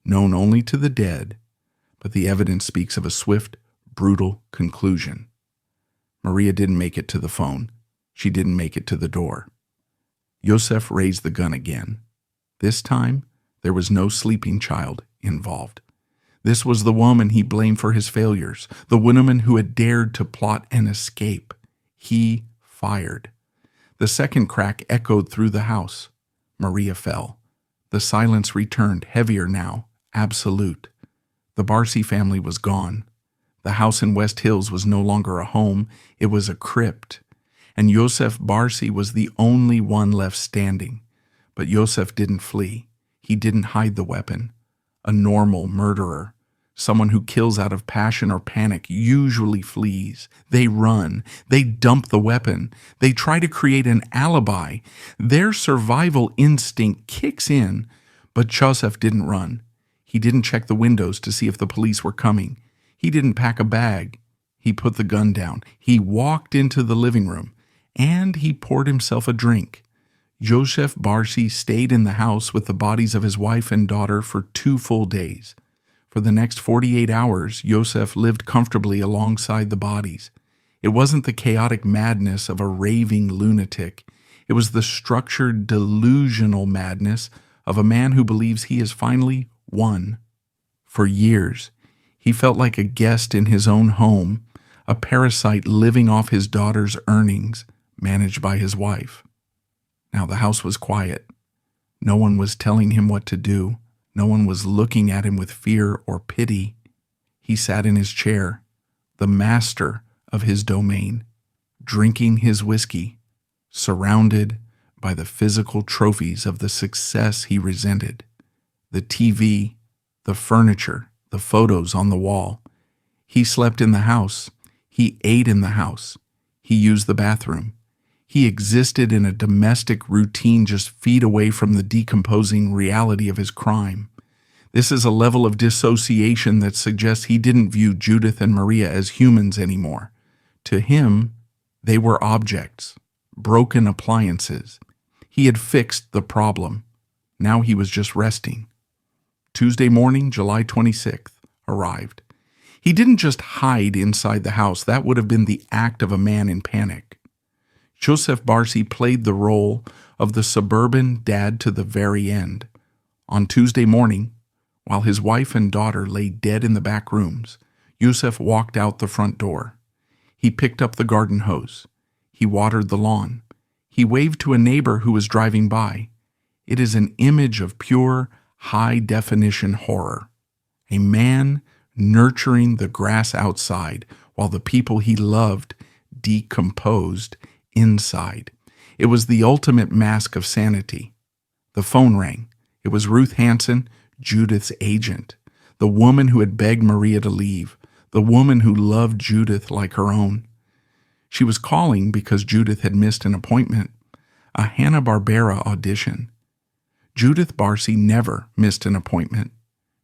known only to the dead, but the evidence speaks of a swift, brutal conclusion. Maria didn't make it to the phone. She didn't make it to the door. Joseph raised the gun again. This time, there was no sleeping child involved. This was the woman he blamed for his failures, the woman who had dared to plot an escape. He fired. The second crack echoed through the house. Maria fell. The silence returned, heavier now, absolute. The Barsi family was gone. The house in West Hills was no longer a home, it was a crypt. And Judith Barsi was the only one left standing. But Joseph didn't flee. He didn't hide the weapon. A normal murderer, someone who kills out of passion or panic, usually flees. They run. They dump the weapon. They try to create an alibi. Their survival instinct kicks in, but Joseph didn't run. He didn't check the windows to see if the police were coming. He didn't pack a bag. He put the gun down. He walked into the living room, and he poured himself a drink. Judith Barsi stayed in the house with the bodies of his wife and daughter for 2 full days. For the next 48 hours, Joseph lived comfortably alongside the bodies. It wasn't the chaotic madness of a raving lunatic. It was the structured, delusional madness of a man who believes he has finally won. For years, he felt like a guest in his own home, a parasite living off his daughter's earnings, managed by his wife. Now the house was quiet. No one was telling him what to do. No one was looking at him with fear or pity. He sat in his chair, the master of his domain, drinking his whiskey, surrounded by the physical trophies of the success he resented. The TV, the furniture, the photos on the wall. He slept in the house. He ate in the house. He used the bathroom. He existed in a domestic routine just feet away from the decomposing reality of his crime. This is a level of dissociation that suggests he didn't view Judith and Maria as humans anymore. To him, they were objects, broken appliances. He had fixed the problem. Now he was just resting. Tuesday morning, July 26th, arrived. He didn't just hide inside the house. That would have been the act of a man in panic. Judith Barsi played the role of the suburban dad to the very end. On Tuesday morning, while his wife and daughter lay dead in the back rooms, Joseph walked out the front door. He picked up the garden hose. He watered the lawn. He waved to a neighbor who was driving by. It is an image of pure, high-definition horror. A man nurturing the grass outside while the people he loved decomposed inside. It was the ultimate mask of sanity. The phone rang. It was Ruth Hansen, Judith's agent, the woman who had begged Maria to leave, the woman who loved Judith like her own. She was calling because Judith had missed an appointment, a Hanna-Barbera audition. Judith Barsi never missed an appointment.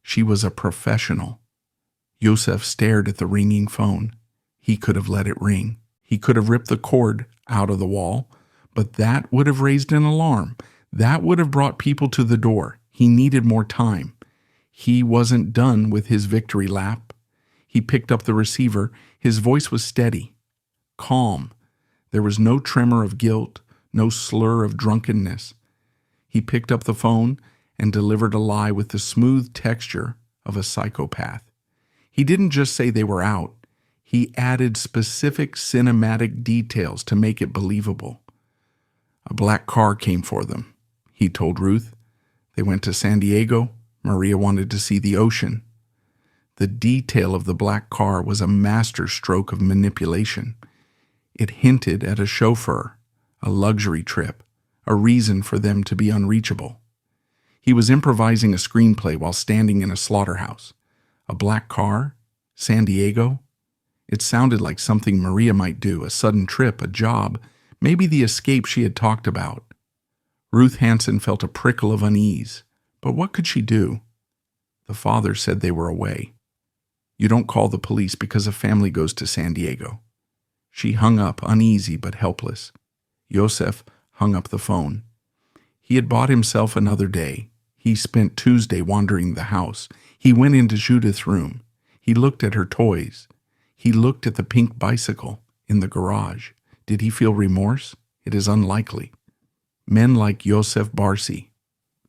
She was a professional. Joseph stared at the ringing phone. He could have let it ring. He could have ripped the cord out of the wall, but that would have raised an alarm. That would have brought people to the door. He needed more time. He wasn't done with his victory lap. He picked up the receiver. His voice was steady, calm. There was no tremor of guilt, no slur of drunkenness. He picked up the phone and delivered a lie with the smooth texture of a psychopath. He didn't just say they were out. He added specific cinematic details to make it believable. A black car came for them, he told Ruth. They went to San Diego. Maria wanted to see the ocean. The detail of the black car was a masterstroke of manipulation. It hinted at a chauffeur, a luxury trip, a reason for them to be unreachable. He was improvising a screenplay while standing in a slaughterhouse. A black car? San Diego? It sounded like something Maria might do, a sudden trip, a job, maybe the escape she had talked about. Ruth Hansen felt a prickle of unease, but what could she do? The father said they were away. You don't call the police because a family goes to San Diego. She hung up, uneasy but helpless. Joseph hung up the phone. He had bought himself another day. He spent Tuesday wandering the house. He went into Judith's room. He looked at her toys. He looked at the pink bicycle in the garage. Did he feel remorse? It is unlikely. Men like Judith Barsi,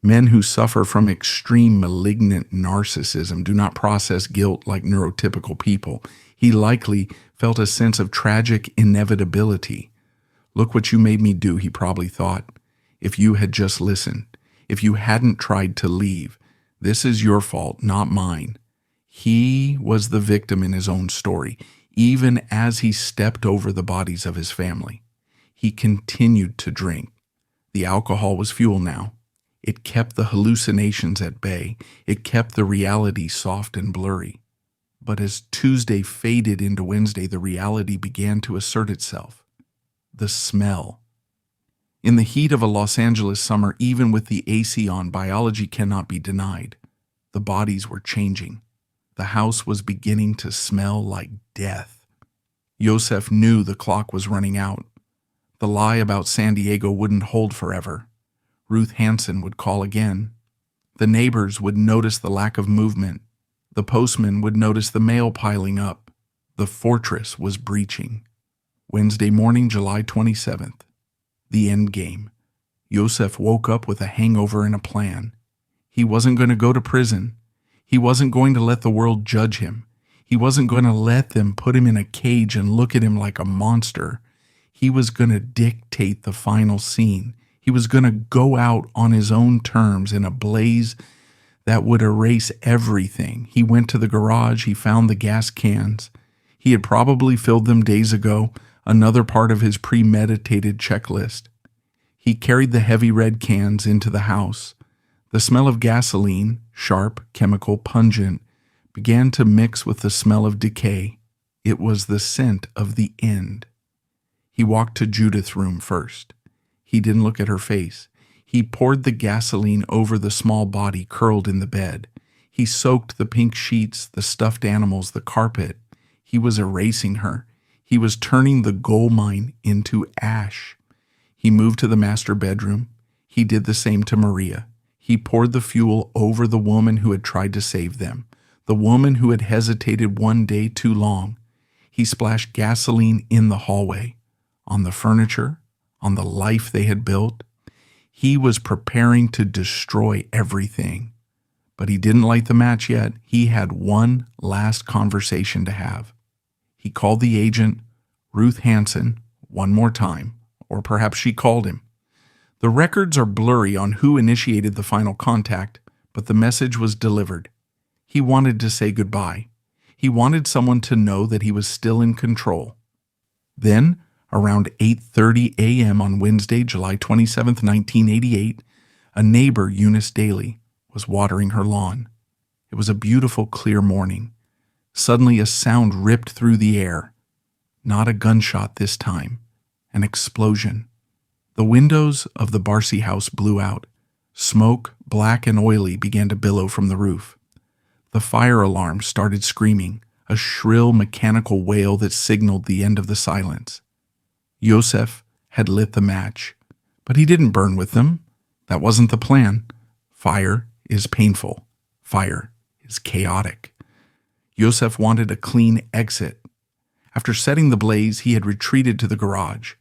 men who suffer from extreme malignant narcissism, do not process guilt like neurotypical people. He likely felt a sense of tragic inevitability. Look what you made me do, he probably thought. If you had just listened, if you hadn't tried to leave, this is your fault, not mine. He was the victim in his own story, even as he stepped over the bodies of his family. He continued to drink. The alcohol was fuel now. It kept the hallucinations at bay. It kept the reality soft and blurry. But as Tuesday faded into Wednesday, the reality began to assert itself. The smell. In the heat of a Los Angeles summer, even with the AC on, biology cannot be denied. The bodies were changing. The house was beginning to smell like death. Yosef knew the clock was running out. The lie about San Diego wouldn't hold forever. Ruth Hansen would call again. The neighbors would notice the lack of movement. The postman would notice the mail piling up. The fortress was breaching. Wednesday morning, July 27th. The end game. Yosef woke up with a hangover and a plan. He wasn't going to go to prison. He wasn't going to let the world judge him. He wasn't going to let them put him in a cage and look at him like a monster. He was going to dictate the final scene. He was going to go out on his own terms in a blaze that would erase everything. He went to the garage. He found the gas cans. He had probably filled them days ago, another part of his premeditated checklist. He carried the heavy red cans into the house. The smell of gasoline, sharp, chemical, pungent, began to mix with the smell of decay. It was the scent of the end. He walked to Judith's room first. He didn't look at her face. He poured the gasoline over the small body curled in the bed. He soaked the pink sheets, the stuffed animals, the carpet. He was erasing her. He was turning the gold mine into ash. He moved to the master bedroom. He did the same to Maria. He poured the fuel over the woman who had tried to save them, the woman who had hesitated one day too long. He splashed gasoline in the hallway, on the furniture, on the life they had built. He was preparing to destroy everything. But he didn't light the match yet. He had one last conversation to have. He called the agent, Ruth Hansen, one more time, or perhaps she called him. The records are blurry on who initiated the final contact, but the message was delivered. He wanted to say goodbye. He wanted someone to know that he was still in control. Then, around 8:30 a.m. on Wednesday, July 27, 1988, a neighbor, Eunice Daly, was watering her lawn. It was a beautiful, clear morning. Suddenly a sound ripped through the air. Not a gunshot this time. An explosion. The windows of the Barsi house blew out. Smoke, black and oily, began to billow from the roof. The fire alarm started screaming, a shrill mechanical wail that signaled the end of the silence. Yosef had lit the match, but he didn't burn with them. That wasn't the plan. Fire is painful. Fire is chaotic. Yosef wanted a clean exit. After setting the blaze, he had retreated to the garage.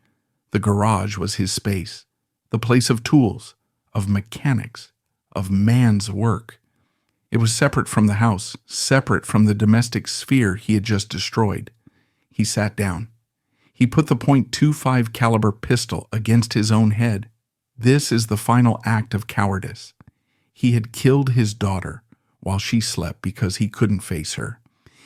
The garage was his space, the place of tools, of mechanics, of man's work. It was separate from the house, separate from the domestic sphere he had just destroyed. He sat down. He put the .25 caliber pistol against his own head. This is the final act of cowardice. He had killed his daughter while she slept because he couldn't face her.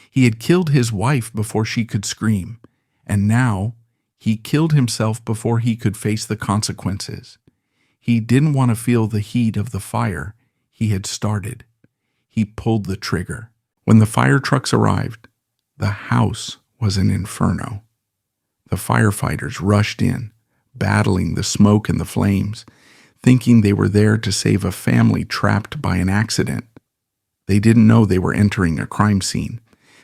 He had killed his wife before she could scream, and now he killed himself before he could face the consequences. He didn't want to feel the heat of the fire he had started. He pulled the trigger. When the fire trucks arrived, the house was an inferno. The firefighters rushed in, battling the smoke and the flames, thinking they were there to save a family trapped by an accident. They didn't know they were entering a crime scene.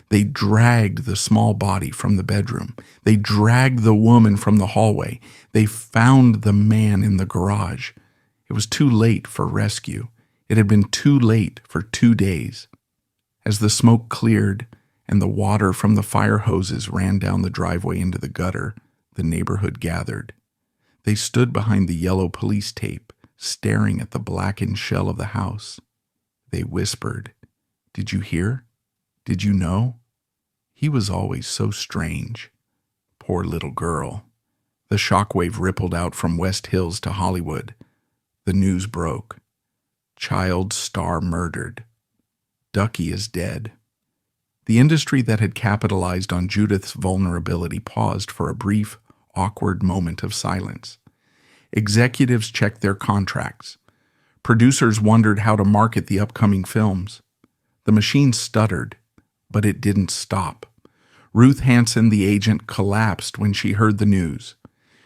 They dragged the small body from the bedroom. They dragged the woman from the hallway. They found the man in the garage. It was too late for rescue. It had been too late for 2 days. As the smoke cleared and the water from the fire hoses ran down the driveway into the gutter, the neighborhood gathered. They stood behind the yellow police tape, staring at the blackened shell of the house. They whispered, "Did you hear? Did you know? He was always so strange. Poor little girl." The shockwave rippled out from West Hills to Hollywood. The news broke. Child star murdered. Ducky is dead. The industry that had capitalized on Judith's vulnerability paused for a brief, awkward moment of silence. Executives checked their contracts. Producers wondered how to market the upcoming films. The machine stuttered, but it didn't stop. Ruth Hansen, the agent, collapsed when she heard the news.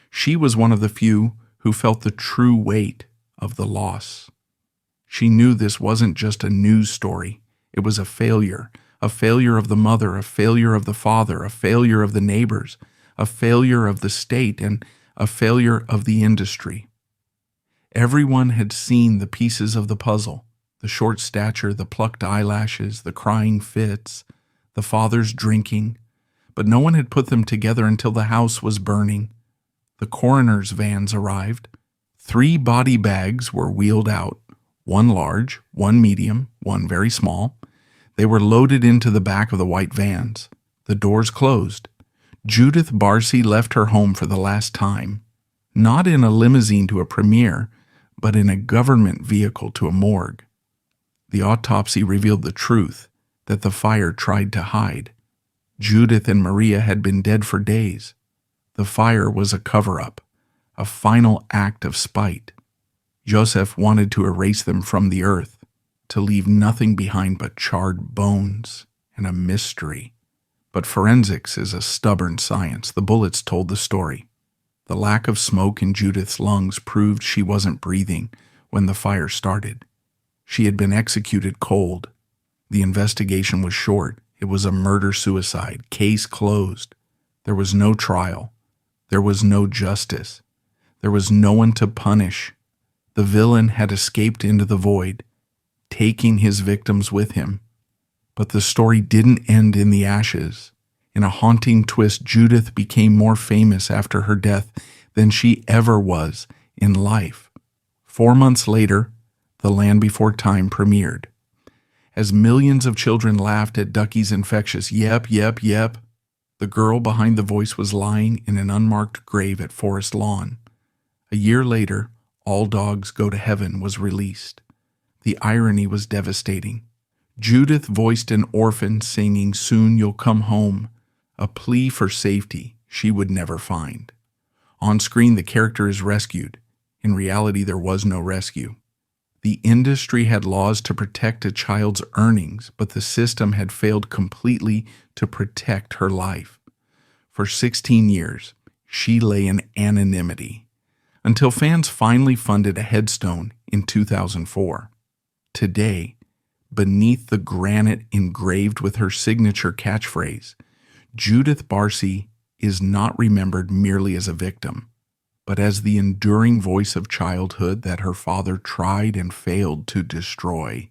She was one of the few who felt the true weight of the loss. She knew this wasn't just a news story. It was a failure of the mother, a failure of the father, a failure of the neighbors, a failure of the state, and a failure of the industry. Everyone had seen the pieces of the puzzle, the short stature, the plucked eyelashes, the crying fits, the father's drinking, but no one had put them together until the house was burning. The coroner's vans arrived. 3 body bags were wheeled out, one large, one medium, one very small. They were loaded into the back of the white vans. The doors closed. Judith Barsi left her home for the last time, not in a limousine to a premiere, but in a government vehicle to a morgue. The autopsy revealed the truth that the fire tried to hide. Judith and Maria had been dead for days. The fire was a cover-up, a final act of spite. Joseph wanted to erase them from the earth, to leave nothing behind but charred bones and a mystery. But forensics is a stubborn science. The bullets told the story. The lack of smoke in Judith's lungs proved she wasn't breathing when the fire started. She had been executed cold. The investigation was short. It was a murder-suicide, case closed. There was no trial. There was no justice. There was no one to punish. The villain had escaped into the void, taking his victims with him. But the story didn't end in the ashes. In a haunting twist, Judith became more famous after her death than she ever was in life. 4 months later, The Land Before Time premiered. As millions of children laughed at Ducky's infectious "yep, yep, yep," the girl behind the voice was lying in an unmarked grave at Forest Lawn. A year later, All Dogs Go to Heaven was released. The irony was devastating. Judith voiced an orphan singing "Soon You'll Come Home," a plea for safety she would never find. On screen, the character is rescued. In reality, there was no rescue. The industry had laws to protect a child's earnings, but the system had failed completely to protect her life. For 16 years, she lay in anonymity, until fans finally funded a headstone in 2004. Today, beneath the granite engraved with her signature catchphrase, Judith Barsi is not remembered merely as a victim, but as the enduring voice of childhood that her father tried and failed to destroy.